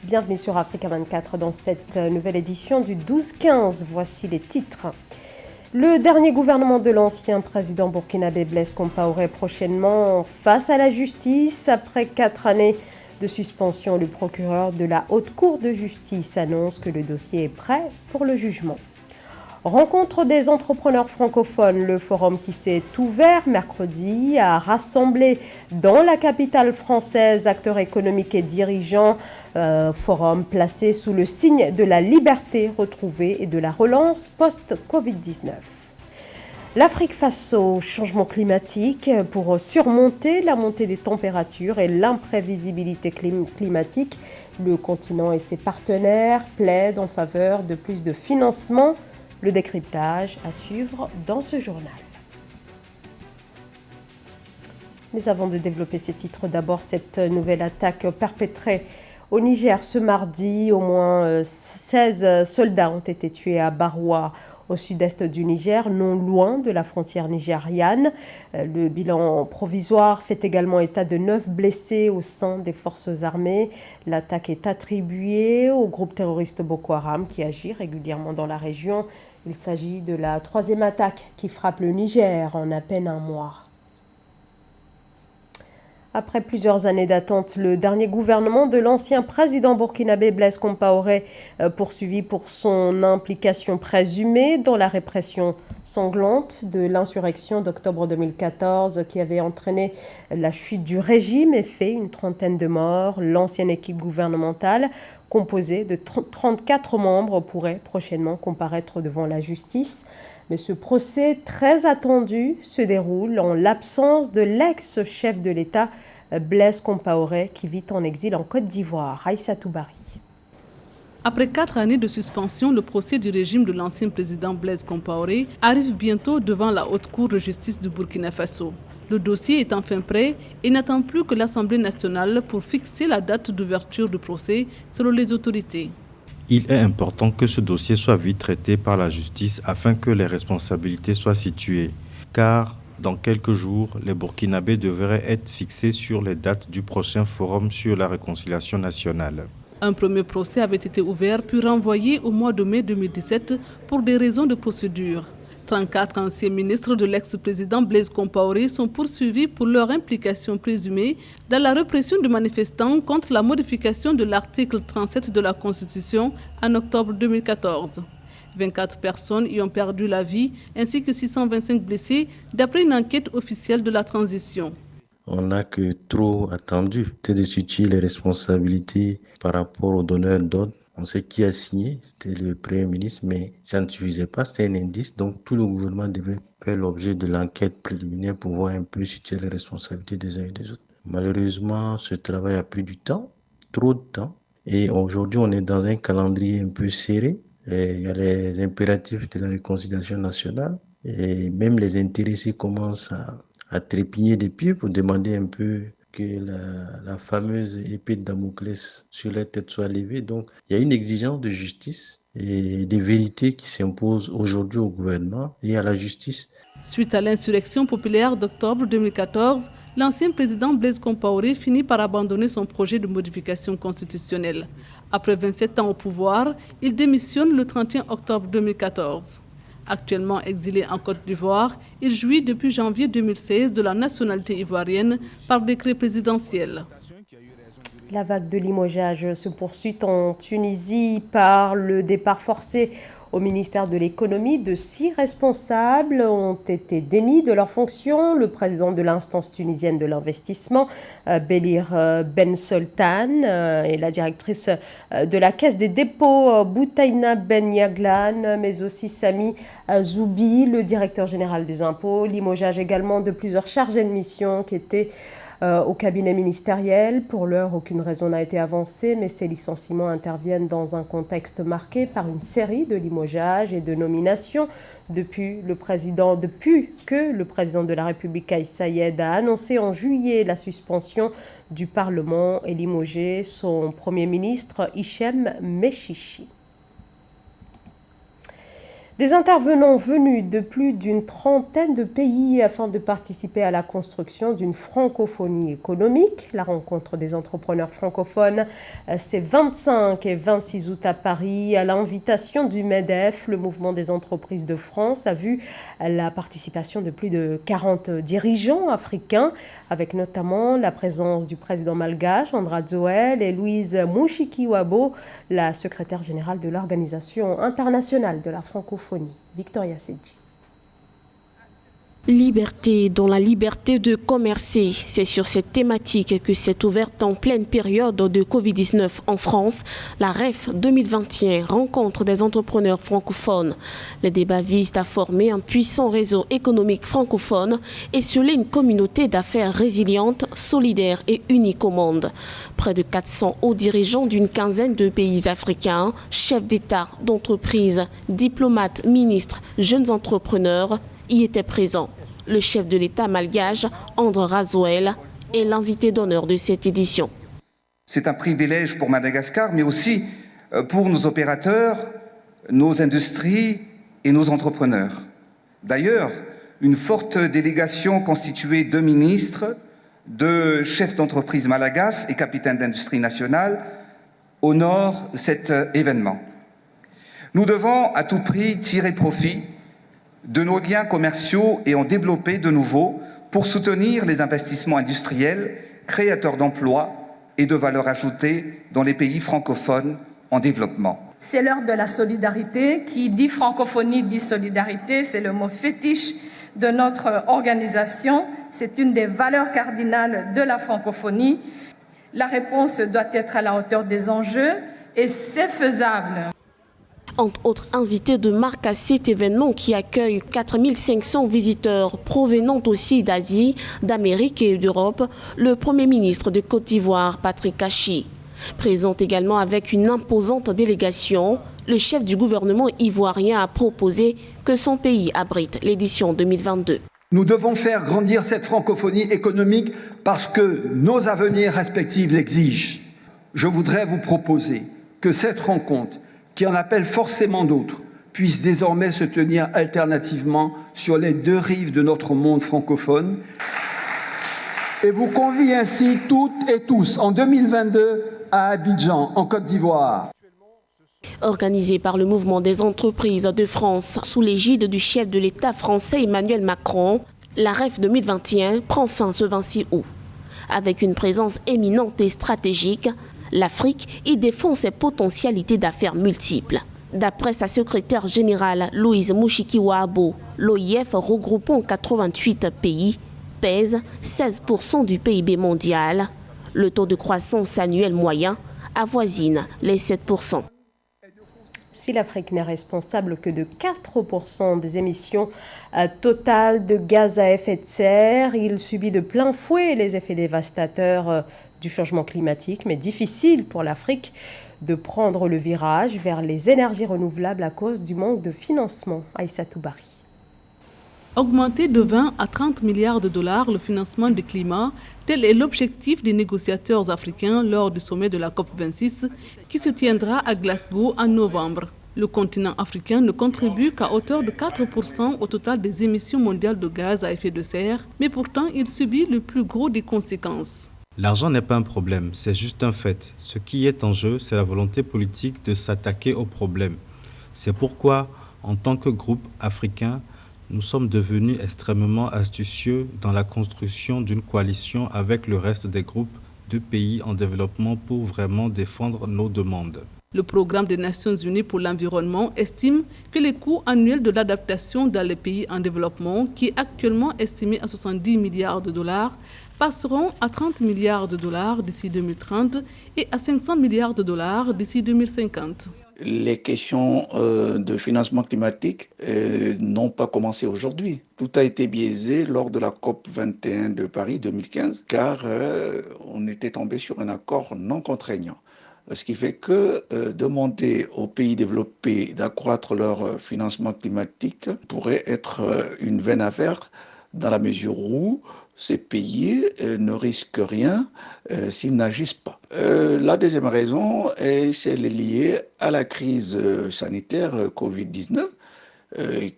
Bienvenue sur Africa 24 dans cette nouvelle édition du 12-15. Voici les titres. Le dernier gouvernement de l'ancien président burkinabé Blaise Compaoré prochainement face à la justice. Après 4 années de suspension, le procureur de la Haute Cour de justice annonce que le dossier est prêt pour le jugement. Rencontre des entrepreneurs francophones, le forum qui s'est ouvert mercredi a rassemblé dans la capitale française acteurs économiques et dirigeants, forum placé sous le signe de la liberté retrouvée et de la relance post-Covid-19. L'Afrique face au changement climatique pour surmonter la montée des températures et l'imprévisibilité climatique, le continent et ses partenaires plaident en faveur de plus de financement. Le décryptage à suivre dans ce journal. Mais avant de développer ces titres, d'abord cette nouvelle attaque perpétrée au Niger ce mardi. Au moins 16 soldats ont été tués à Baroua, au sud-est du Niger, non loin de la frontière nigériane. Le bilan provisoire fait également état de 9 blessés au sein des forces armées. L'attaque est attribuée au groupe terroriste Boko Haram qui agit régulièrement dans la région. Il s'agit de la 3e attaque qui frappe le Niger en à peine un mois. Après plusieurs années d'attente, le dernier gouvernement de l'ancien président burkinabé Blaise Compaoré, poursuivi pour son implication présumée dans la répression sanglante de l'insurrection d'octobre 2014 qui avait entraîné la chute du régime et fait une trentaine de morts. L'ancienne équipe gouvernementale, composée de 34 membres, pourrait prochainement comparaître devant la justice. Mais ce procès très attendu se déroule en l'absence de l'ex-chef de l'État Blaise Compaoré qui vit en exil en Côte d'Ivoire. Aïssa Toubari. Après 4 années de suspension, le procès du régime de l'ancien président Blaise Compaoré arrive bientôt devant la Haute Cour de justice du Burkina Faso. Le dossier est enfin prêt et n'attend plus que l'Assemblée nationale pour fixer la date d'ouverture du procès selon les autorités. Il est important que ce dossier soit vite traité par la justice afin que les responsabilités soient situées. Car dans quelques jours, les Burkinabés devraient être fixés sur les dates du prochain forum sur la réconciliation nationale. Un premier procès avait été ouvert puis renvoyé au mois de mai 2017 pour des raisons de procédure. 34 anciens ministres de l'ex-président Blaise Compaoré sont poursuivis pour leur implication présumée dans la répression de manifestants contre la modification de l'article 37 de la Constitution en octobre 2014. 24 personnes y ont perdu la vie ainsi que 625 blessés d'après une enquête officielle de la transition. On n'a que trop attendu de situer les responsabilités par rapport aux donneurs d'ordre. On sait qui a signé, c'était le Premier ministre, mais ça ne suffisait pas, c'était un indice. Donc tout le gouvernement devait faire l'objet de l'enquête préliminaire pour voir un peu situer les responsabilités des uns et des autres. Malheureusement, ce travail a pris du temps, trop de temps. Et aujourd'hui, on est dans un calendrier un peu serré. Et il y a les impératifs de la réconciliation nationale. Et même les intéressés commencent à trépigner des pieds pour demander un peu que la fameuse épée de Damoclès sur leur tête soit levée. Donc, il y a une exigence de justice et des vérités qui s'imposent aujourd'hui au gouvernement et à la justice. Suite à l'insurrection populaire d'octobre 2014, l'ancien président Blaise Compaoré finit par abandonner son projet de modification constitutionnelle. Après 27 ans au pouvoir, il démissionne le 31 octobre 2014. Actuellement exilé en Côte d'Ivoire, il jouit depuis janvier 2016 de la nationalité ivoirienne par décret présidentiel. La vague de limogeage se poursuit en Tunisie par le départ forcé au ministère de l'économie de 6 responsables ont été démis de leurs fonctions. Le président de l'instance tunisienne de l'investissement, Belir Ben Soltan, et la directrice de la caisse des dépôts, Boutaina Ben Yaglan, mais aussi Sami Zoubi, le directeur général des impôts. Limogeage également de plusieurs chargés de mission qui étaient au cabinet ministériel. Pour l'heure, aucune raison n'a été avancée, mais ces licenciements interviennent dans un contexte marqué par une série de limogeages et de nominations depuis que le président de la République, Kais Saied, a annoncé en juillet la suspension du Parlement et limogé son Premier ministre, Hichem Mechichi. Des intervenants venus de plus d'une trentaine de pays afin de participer à la construction d'une francophonie économique. La rencontre des entrepreneurs francophones, c'est 25 et 26 août à Paris. À l'invitation du MEDEF, le mouvement des entreprises de France a vu la participation de plus de 40 dirigeants africains, avec notamment la présence du président malgache, Andrade Joël, et Louise Mushikiwabo, la secrétaire générale de l'Organisation internationale de la francophonie. Victoria Sedji. Liberté dans la liberté de commercer. C'est sur cette thématique que s'est ouverte en pleine période de Covid-19 en France la REF 2021, rencontre des entrepreneurs francophones. Les débats visent à former un puissant réseau économique francophone et sceller une communauté d'affaires résiliente, solidaire et unique au monde. Près de 400 hauts dirigeants d'une quinzaine de pays africains, chefs d'État, d'entreprises, diplomates, ministres, jeunes entrepreneurs y étaient présents. Le chef de l'État malgache, Andrade Joël, est l'invité d'honneur de cette édition. C'est un privilège pour Madagascar, mais aussi pour nos opérateurs, nos industries et nos entrepreneurs. D'ailleurs, une forte délégation constituée de ministres, de chefs d'entreprise malagasy et capitaines d'industrie nationale honore cet événement. Nous devons à tout prix tirer profit de nos liens commerciaux et en développer de nouveaux pour soutenir les investissements industriels, créateurs d'emplois et de valeur ajoutée dans les pays francophones en développement. C'est l'heure de la solidarité. Qui dit francophonie dit solidarité, c'est le mot fétiche de notre organisation. C'est une des valeurs cardinales de la francophonie. La réponse doit être à la hauteur des enjeux et c'est faisable. Entre autres invités de marque à cet événement qui accueille 4500 visiteurs provenant aussi d'Asie, d'Amérique et d'Europe, le Premier ministre de Côte d'Ivoire, Patrick Kachi. Présent également avec une imposante délégation, le chef du gouvernement ivoirien a proposé que son pays abrite l'édition 2022. Nous devons faire grandir cette francophonie économique parce que nos avenirs respectifs l'exigent. Je voudrais vous proposer que cette rencontre, qui en appelle forcément d'autres, puisse désormais se tenir alternativement sur les deux rives de notre monde francophone. Et vous convie ainsi toutes et tous en 2022 à Abidjan, en Côte d'Ivoire. Organisé par le mouvement des entreprises de France sous l'égide du chef de l'État français Emmanuel Macron, la REF 2021 prend fin ce 26 août. Avec une présence éminente et stratégique, l'Afrique y défend ses potentialités d'affaires multiples. D'après sa secrétaire générale Louise Mushikiwabo, l'OIF regroupant 88 pays pèse 16% du PIB mondial. Le taux de croissance annuel moyen avoisine les 7%. Si l'Afrique n'est responsable que de 4% des émissions totales de gaz à effet de serre, il subit de plein fouet les effets dévastateurs du changement climatique, mais difficile pour l'Afrique de prendre le virage vers les énergies renouvelables à cause du manque de financement. Aïssatou Bari. Augmenter de 20 à 30 milliards de dollars le financement du climat, tel est l'objectif des négociateurs africains lors du sommet de la COP26 qui se tiendra à Glasgow en novembre. Le continent africain ne contribue qu'à hauteur de 4% au total des émissions mondiales de gaz à effet de serre, mais pourtant il subit le plus gros des conséquences. L'argent n'est pas un problème, c'est juste un fait. Ce qui est en jeu, c'est la volonté politique de s'attaquer au problème. C'est pourquoi, en tant que groupe africain, nous sommes devenus extrêmement astucieux dans la construction d'une coalition avec le reste des groupes de pays en développement pour vraiment défendre nos demandes. Le programme des Nations Unies pour l'environnement estime que les coûts annuels de l'adaptation dans les pays en développement, qui est actuellement estimé à 70 milliards de dollars, passeront à 30 milliards de dollars d'ici 2030 et à 500 milliards de dollars d'ici 2050. Les questions de financement climatique n'ont pas commencé aujourd'hui. Tout a été biaisé lors de la COP 21 de Paris 2015, car on était tombé sur un accord non contraignant. Ce qui fait que demander aux pays développés d'accroître leur financement climatique pourrait être une vaine affaire dans la mesure où ces pays ne risquent rien s'ils n'agissent pas. La deuxième raison, c'est liée à la crise sanitaire Covid-19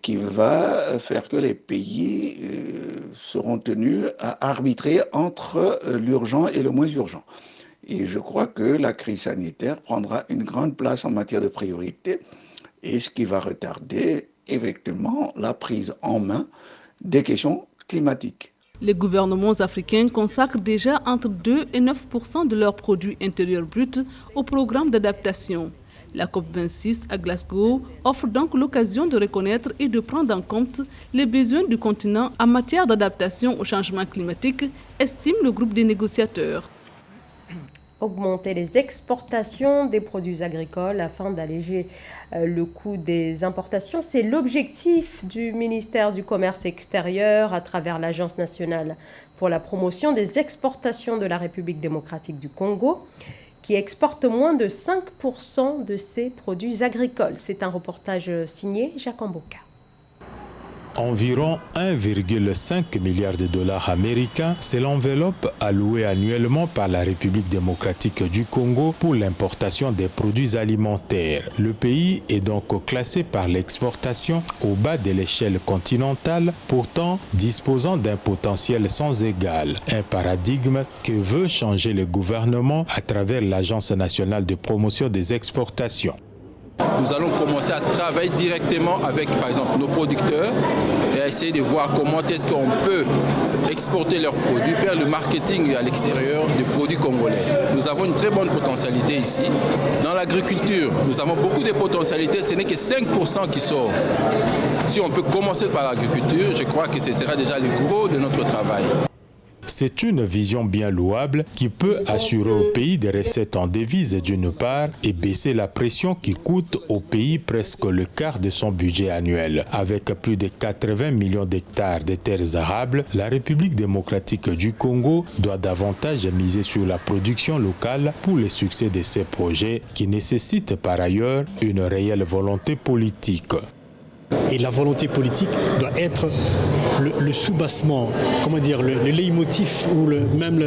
qui va faire que les pays seront tenus à arbitrer entre l'urgent et le moins urgent. Et je crois que la crise sanitaire prendra une grande place en matière de priorité, et ce qui va retarder effectivement la prise en main des questions climatiques. Les gouvernements africains consacrent déjà entre 2 et 9% de leurs produits intérieurs bruts au programme d'adaptation. La COP26 à Glasgow offre donc l'occasion de reconnaître et de prendre en compte les besoins du continent en matière d'adaptation au changement climatique, estime le groupe des négociateurs. Augmenter les exportations des produits agricoles afin d'alléger le coût des importations. C'est l'objectif du ministère du Commerce extérieur à travers l'Agence nationale pour la promotion des exportations de la République démocratique du Congo, qui exporte moins de 5% de ses produits agricoles. C'est un reportage signé Jacques Amboka. Environ 1,5 milliard de dollars américains, c'est l'enveloppe allouée annuellement par la République démocratique du Congo pour l'importation des produits alimentaires. Le pays est donc classé par l'exportation au bas de l'échelle continentale, pourtant disposant d'un potentiel sans égal. Un paradigme que veut changer le gouvernement à travers l'Agence nationale de promotion des exportations. Nous allons commencer à travailler directement avec, par exemple, nos producteurs et à essayer de voir comment est-ce qu'on peut exporter leurs produits, faire le marketing à l'extérieur des produits congolais. Nous avons une très bonne potentialité ici. Dans l'agriculture, nous avons beaucoup de potentialités, ce n'est que 5% qui sort. Si on peut commencer par l'agriculture, je crois que ce sera déjà le gros de notre travail. C'est une vision bien louable qui peut assurer au pays des recettes en devises d'une part et baisser la pression qui coûte au pays presque le quart de son budget annuel. Avec plus de 80 millions d'hectares de terres arables, la République démocratique du Congo doit davantage miser sur la production locale pour le succès de ces projets qui nécessitent par ailleurs une réelle volonté politique. Et la volonté politique doit être le soubassement, comment dire, le leitmotiv ou même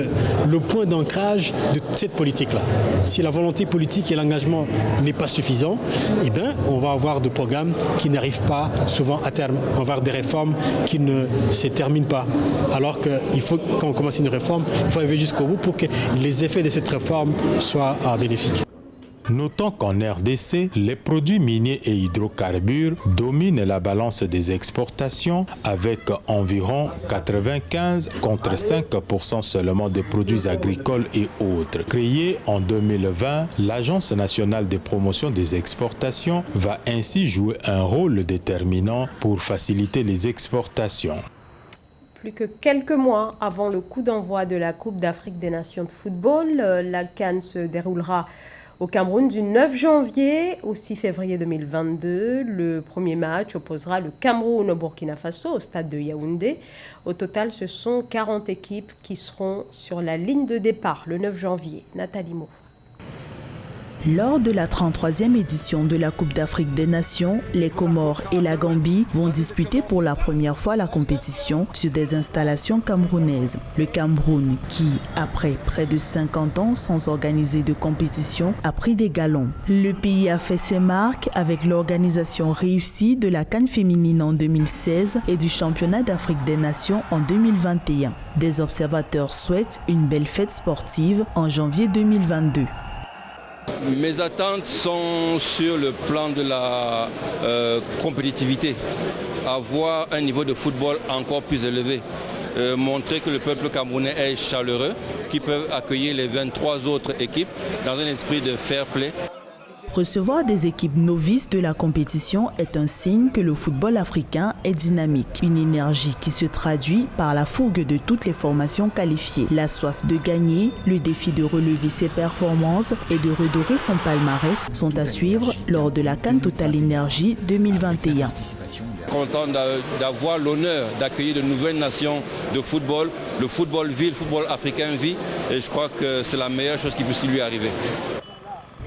le point d'ancrage de cette politique-là. Si la volonté politique et l'engagement n'est pas suffisant, eh bien, on va avoir des programmes qui n'arrivent pas souvent à terme. On va avoir des réformes qui ne se terminent pas. Alors qu'il faut, quand on commence une réforme, il faut arriver jusqu'au bout pour que les effets de cette réforme soient bénéfiques. Notons qu'en RDC, les produits miniers et hydrocarbures dominent la balance des exportations avec environ 95 contre 5% seulement des produits agricoles et autres. Créée en 2020, l'Agence nationale de promotion des exportations va ainsi jouer un rôle déterminant pour faciliter les exportations. Plus que quelques mois avant le coup d'envoi de la Coupe d'Afrique des Nations de football, la CAN se déroulera au Cameroun du 9 janvier au 6 février 2022. Le premier match opposera le Cameroun au Burkina Faso au stade de Yaoundé. Au total, ce sont 40 équipes qui seront sur la ligne de départ le 9 janvier. Nathalie Mo. Lors de la 33e édition de la Coupe d'Afrique des Nations, les Comores et la Gambie vont disputer pour la première fois la compétition sur des installations camerounaises. Le Cameroun, qui, après près de 50 ans sans organiser de compétition, a pris des galons. Le pays a fait ses marques avec l'organisation réussie de la CAN féminine en 2016 et du Championnat d'Afrique des Nations en 2021. Des observateurs souhaitent une belle fête sportive en janvier 2022. Mes attentes sont sur le plan de la compétitivité, avoir un niveau de football encore plus élevé, montrer que le peuple camerounais est chaleureux, qu'ils peuvent accueillir les 23 autres équipes dans un esprit de fair play. Recevoir des équipes novices de la compétition est un signe que le football africain est dynamique. Une énergie qui se traduit par la fougue de toutes les formations qualifiées. La soif de gagner, le défi de relever ses performances et de redorer son palmarès sont à suivre lors de la CAN Total Energy 2021. Content d'avoir l'honneur d'accueillir de nouvelles nations de football. Le football vit, le football africain vit et je crois que c'est la meilleure chose qui puisse lui arriver.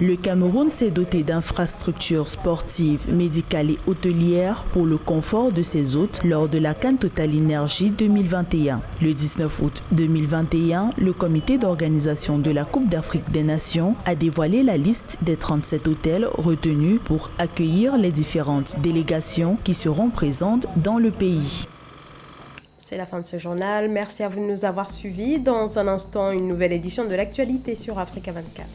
Le Cameroun s'est doté d'infrastructures sportives, médicales et hôtelières pour le confort de ses hôtes lors de la Cannes Total Énergie 2021. Le 19 août 2021, le comité d'organisation de la Coupe d'Afrique des Nations a dévoilé la liste des 37 hôtels retenus pour accueillir les différentes délégations qui seront présentes dans le pays. C'est la fin de ce journal. Merci à vous de nous avoir suivis. Dans un instant, une nouvelle édition de l'actualité sur Africa 24.